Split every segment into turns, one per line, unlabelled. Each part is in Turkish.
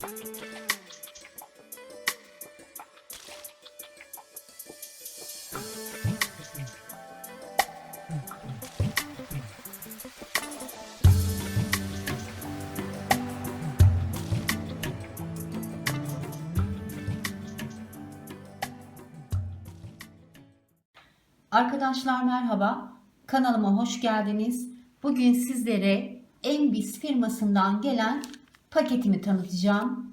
Arkadaşlar merhaba, kanalıma hoş geldiniz. Bugün sizlere Embis firmasından gelen paketimi tanıtacağım.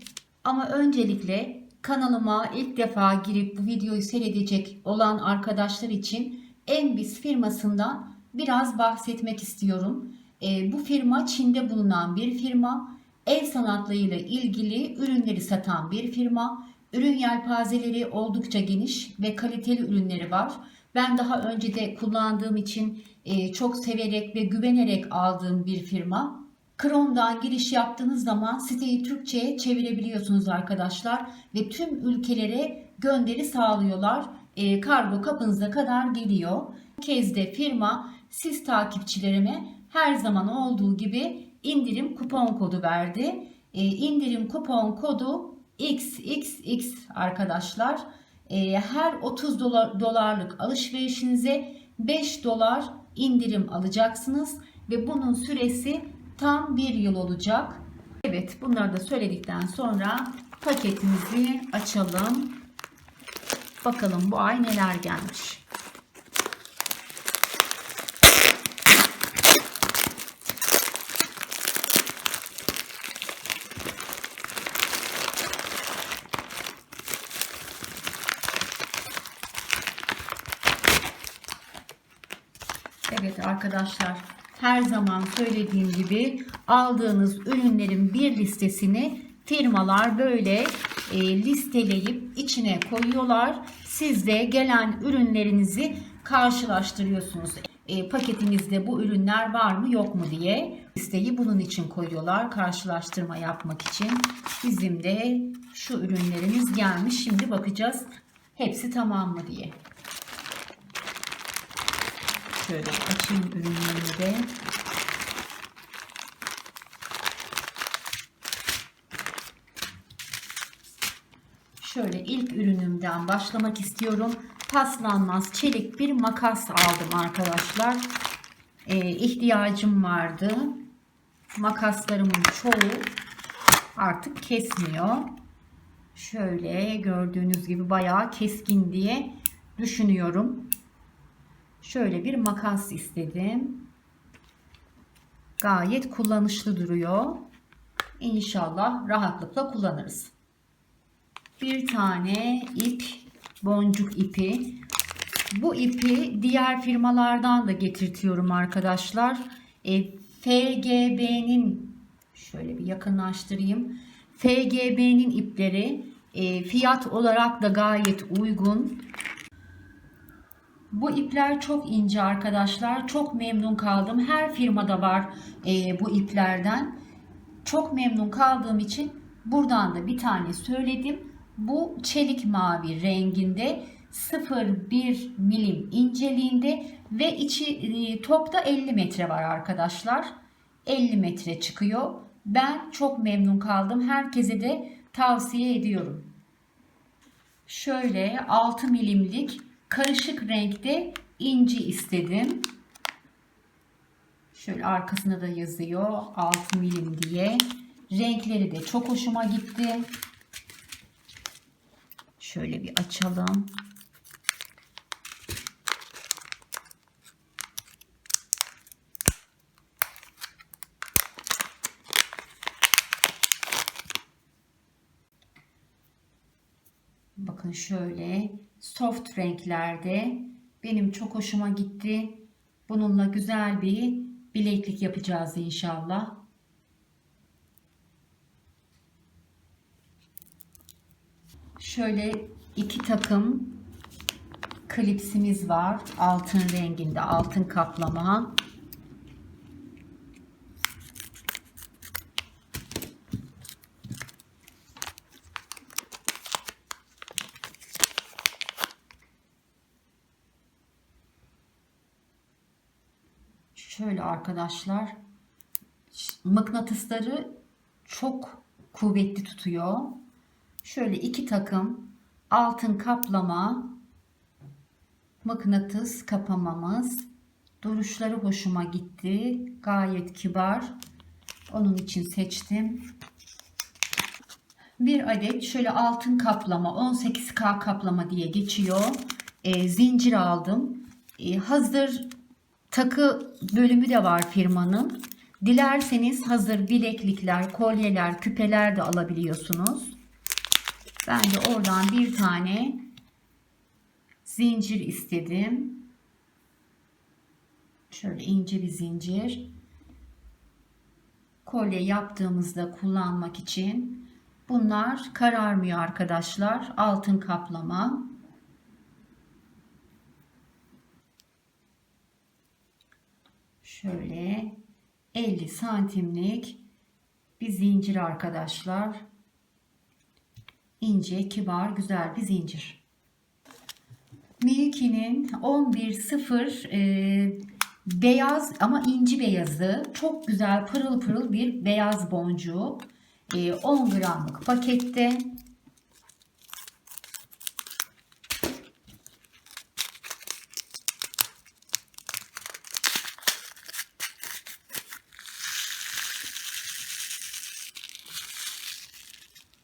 Ama öncelikle kanalıma ilk defa girip bu videoyu seyredecek olan arkadaşlar için Embis firmasından biraz bahsetmek istiyorum. Bu firma Çin'de bulunan bir firma. El sanatlarıyla ilgili ürünleri satan bir firma. Ürün yelpazeleri oldukça geniş ve kaliteli ürünleri var. Ben daha önce de kullandığım için çok severek ve güvenerek aldığım bir firma. Chrome'dan giriş yaptığınız zaman siteyi Türkçe'ye çevirebiliyorsunuz arkadaşlar. Ve tüm ülkelere gönderi sağlıyorlar. Kargo kapınıza kadar geliyor. Bu kez de firma siz takipçilerime her zaman olduğu gibi indirim kupon kodu verdi. İndirim kupon kodu XXX arkadaşlar. Her 30 dolarlık alışverişinize 5 dolar indirim alacaksınız ve bunun süresi tam 1 yıl olacak. Evet, bunları da söyledikten sonra paketimizi açalım. Bakalım bu ay neler gelmiş. Evet arkadaşlar, her zaman söylediğim gibi aldığınız ürünlerin bir listesini firmalar böyle listeleyip içine koyuyorlar. Siz de gelen ürünlerinizi karşılaştırıyorsunuz. Paketinizde bu ürünler var mı yok mu diye listeyi bunun için koyuyorlar, karşılaştırma yapmak için. Bizim de şu ürünlerimiz gelmiş. Şimdi bakacağız hepsi tamam mı diye. Şöyle açayım ürünlerimi de. Şöyle ilk ürünümden başlamak istiyorum. Paslanmaz çelik bir makas aldım arkadaşlar. İhtiyacım vardı. Makaslarımın çoğu artık kesmiyor. Şöyle gördüğünüz gibi bayağı keskin diye düşünüyorum. Şöyle bir makas istedim. Gayet kullanışlı duruyor. İnşallah rahatlıkla kullanırız. Bir tane ip, boncuk ipi. Bu ipi diğer firmalardan da getirtiyorum arkadaşlar. FGB'nin şöyle bir yakınlaştırayım. FGB'nin ipleri fiyat olarak da gayet uygun. Bu ipler çok ince arkadaşlar. Çok memnun kaldım. Her firmada var bu iplerden. Çok memnun kaldığım için buradan da bir tane söyledim. Bu çelik mavi renginde 0,1 milim inceliğinde ve içi topta 50 metre var arkadaşlar. 50 metre çıkıyor. Ben çok memnun kaldım. Herkese de tavsiye ediyorum. Şöyle 6 milimlik karışık renkte inci istedim. Şöyle arkasında da yazıyor 6 milim diye. Renkleri de çok hoşuma gitti. Şöyle bir açalım. Bakın şöyle soft renklerde benim çok hoşuma gitti. Bununla güzel bir bileklik yapacağız inşallah. Şöyle iki takım klipsimiz var. Altın renginde, altın kaplama. Şöyle arkadaşlar, mıknatısları çok kuvvetli tutuyor. Şöyle 2 takım altın kaplama mıknatıs kapamamız. Duruşları hoşuma gitti. Gayet kibar. Onun için seçtim. Bir adet şöyle altın kaplama 18K kaplama diye geçiyor. Zincir aldım. Hazır takı bölümü de var firmanın. Dilerseniz hazır bileklikler, kolyeler, küpeler de alabiliyorsunuz. Ben de oradan bir tane zincir istedim. Şöyle ince bir zincir. Kolye yaptığımızda kullanmak için. Bunlar kararmıyor arkadaşlar. Altın kaplama. Şöyle 50 santimlik bir zincir arkadaşlar. İnce, kibar, güzel bir zincir. Miyuki'nin 11.0 beyaz ama inci beyazı. Çok güzel pırıl pırıl bir beyaz boncuk. 10 gramlık pakette.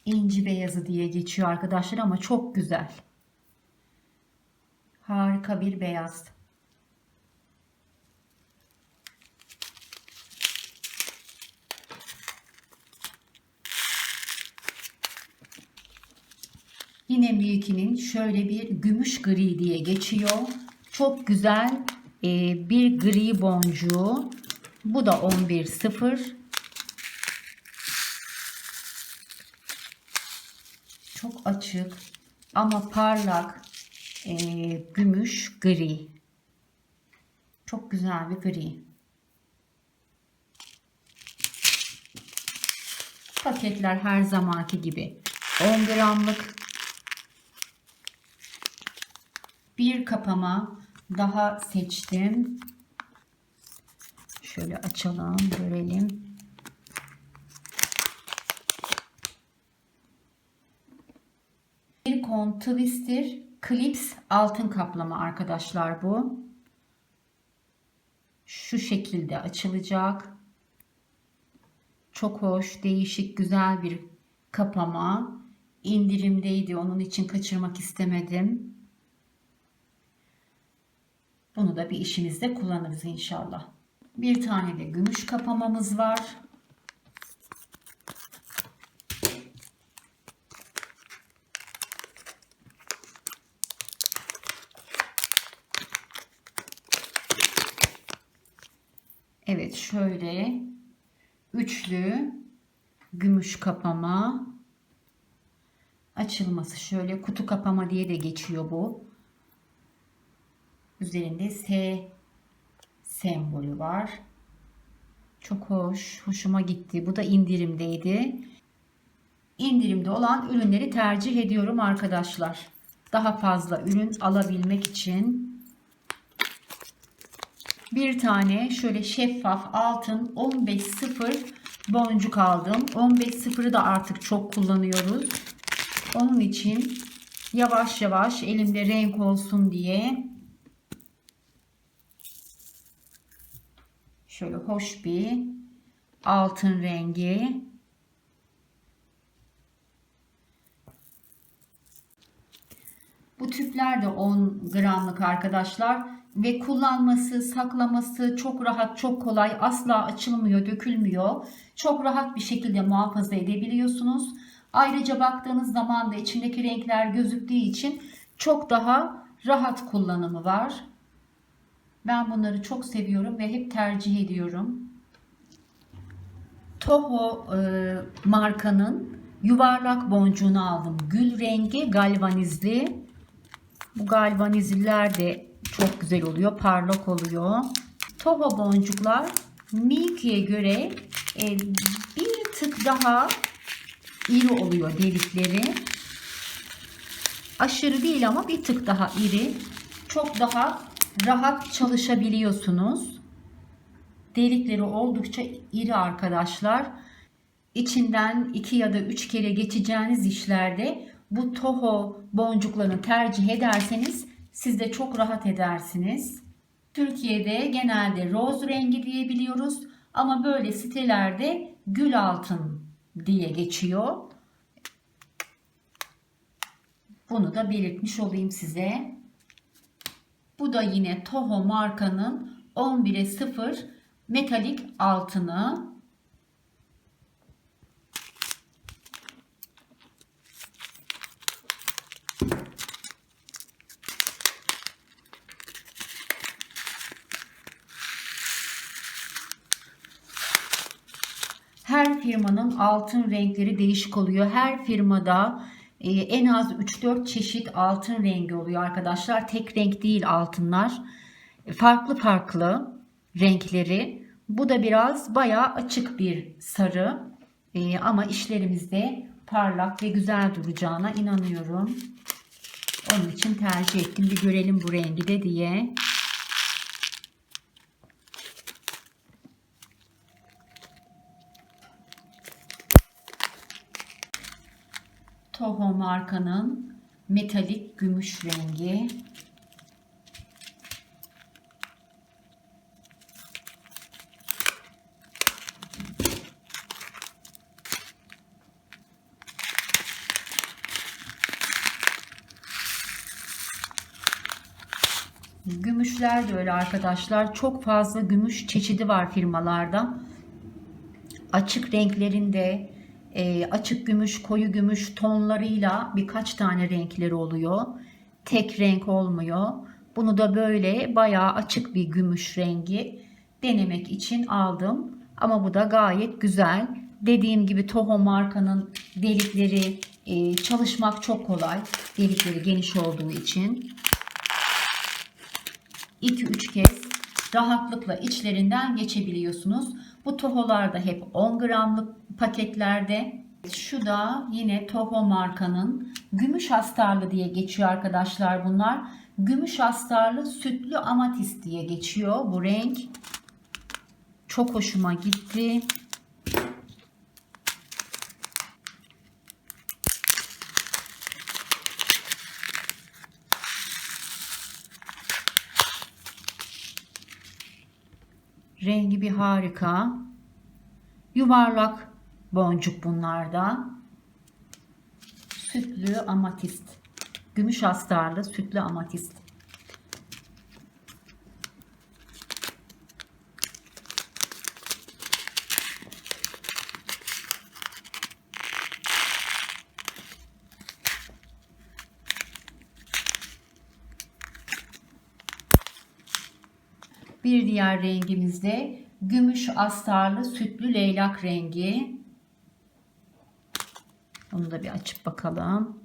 İnci beyazı diye geçiyor arkadaşlar ama çok güzel. Harika bir beyaz. Yine Miyuki'nin şöyle bir gümüş gri diye geçiyor. Çok güzel bir gri boncuğu. Bu da 11.0. Çok açık ama parlak gümüş gri. Çok güzel bir gri. Paketler her zamanki gibi 10 gramlık. Bir kapama daha seçtim. Şöyle açalım, görelim. Silikon Twister Clips altın kaplama arkadaşlar bu. Şu şekilde açılacak. Çok hoş, değişik, güzel bir kapama. İndirimdeydi, onun için kaçırmak istemedim. Bunu da bir işimizde kullanırız inşallah. Bir tane de gümüş kapamamız var. Evet, şöyle üçlü gümüş kapama. Açılması şöyle kutu kapama diye de geçiyor bu. Üzerinde S sembolü var. Çok hoş, hoşuma gitti. Bu da indirimdeydi. İndirimde olan ürünleri tercih ediyorum arkadaşlar. Daha fazla ürün alabilmek için. Bir tane şöyle şeffaf altın 15.0 boncuk aldım. 15.0'ı da artık çok kullanıyoruz. Onun için yavaş yavaş elimde renk olsun diye şöyle hoş bir altın rengi. Bu tüpler de 10 gramlık arkadaşlar ve kullanması, saklaması çok rahat, çok kolay. Asla açılmıyor, dökülmüyor. Çok rahat bir şekilde muhafaza edebiliyorsunuz. Ayrıca baktığınız zaman da içindeki renkler gözüktüğü için çok daha rahat kullanımı var. Ben bunları çok seviyorum ve hep tercih ediyorum. Toho markanın yuvarlak boncuğunu aldım. Gül rengi galvanizli. Bu galvanizliler de çok güzel oluyor. Parlak oluyor. Toho boncuklar Miyuki'ye göre bir tık daha iri oluyor delikleri. Aşırı değil ama bir tık daha iri. Çok daha rahat çalışabiliyorsunuz. Delikleri oldukça iri arkadaşlar. içinden 2 ya da 3 kere geçeceğiniz işlerde bu Toho boncuklarını tercih ederseniz siz de çok rahat edersiniz. Türkiye'de genelde roz rengi diye biliyoruz ama böyle sitelerde gül altın diye geçiyor. Bunu da belirtmiş olayım size. Bu da yine Toho markanın 11'e 0 metalik altını. Her firmanın altın renkleri değişik oluyor. Her firmada en az 3-4 çeşit altın rengi oluyor arkadaşlar. Tek renk değil altınlar. Farklı farklı renkleri. Bu da biraz bayağı açık bir sarı. Ama işlerimizde parlak ve güzel duracağına inanıyorum. Onun için tercih ettim. Bir görelim bu rengi de diye. Toho markanın metalik gümüş rengi. Gümüşler de öyle arkadaşlar. Çok fazla gümüş çeşidi var firmalarda. Açık renklerinde açık gümüş, koyu gümüş tonlarıyla birkaç tane renkleri oluyor. Tek renk olmuyor. Bunu da böyle bayağı açık bir gümüş rengi denemek için aldım. Ama bu da gayet güzel. Dediğim gibi Toho markanın delikleri çalışmak çok kolay. Delikleri geniş olduğu için. 2-3 kez rahatlıkla içlerinden geçebiliyorsunuz. Bu Toho'lar da hep 10 gramlık paketlerde. Şu da yine Toho markanın gümüş astarlı diye geçiyor arkadaşlar bunlar. Gümüş astarlı sütlü amatist diye geçiyor bu renk. Çok hoşuma gitti. Rengi bir harika. Yuvarlak boncuk bunlarda. Sütlü amatist. Gümüş astarlı sütlü amatist. Bir diğer rengimiz de gümüş astarlı sütlü leylak rengi. Bunu da bir açıp bakalım.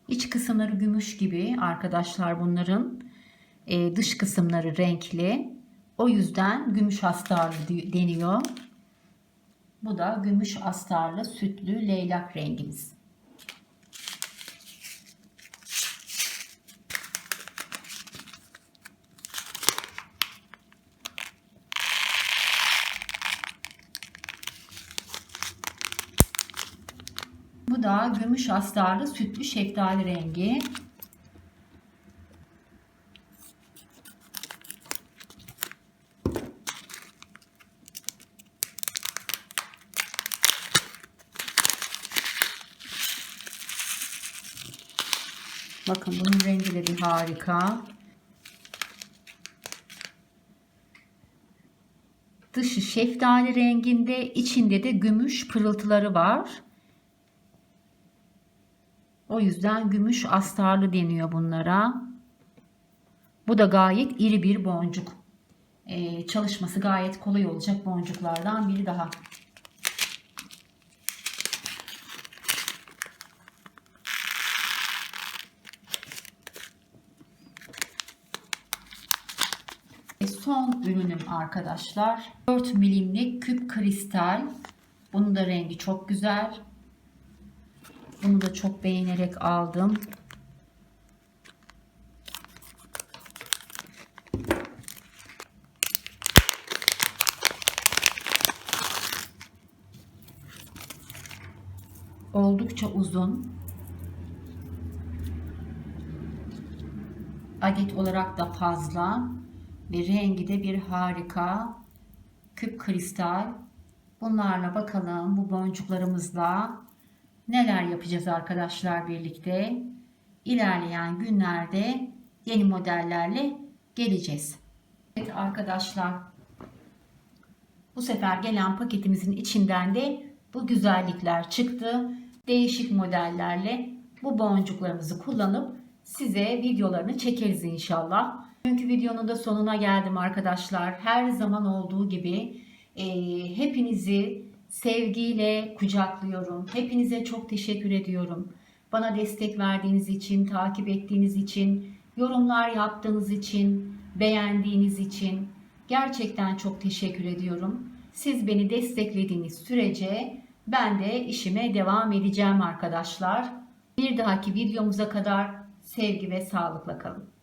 İç kısımları gümüş gibi arkadaşlar bunların. Dış kısımları renkli. O yüzden gümüş astarlı deniyor. Bu da gümüş astarlı sütlü leylak rengimiz. Bu da gümüş astarlı sütlü şeftali rengi. Bakın bunun rengi de bir harika. Dışı şeftali renginde, içinde de gümüş pırıltıları var. O yüzden gümüş astarlı deniyor bunlara. Bu da gayet iri bir boncuk. Çalışması gayet kolay olacak boncuklardan biri daha. Son son ürünüm arkadaşlar. 4 milimlik küp kristal. Bunun da rengi çok güzel. Bunu da çok beğenerek aldım. Oldukça uzun. Adet olarak da fazla. Ve rengi de bir harika. Küp kristal. Bunlarla bakalım bu boncuklarımızla neler yapacağız arkadaşlar birlikte. İlerleyen günlerde yeni modellerle geleceğiz. Evet arkadaşlar, bu sefer gelen paketimizin içinden de bu güzellikler çıktı. Değişik modellerle bu boncuklarımızı kullanıp size videolarını çekeriz inşallah. Bugünkü videonun da sonuna geldim arkadaşlar. Her zaman olduğu gibi hepinizi sevgiyle kucaklıyorum. Hepinize çok teşekkür ediyorum. Bana destek verdiğiniz için, takip ettiğiniz için, yorumlar yaptığınız için, beğendiğiniz için gerçekten çok teşekkür ediyorum. Siz beni desteklediğiniz sürece ben de işime devam edeceğim arkadaşlar. Bir dahaki videomuza kadar sevgi ve sağlıkla kalın.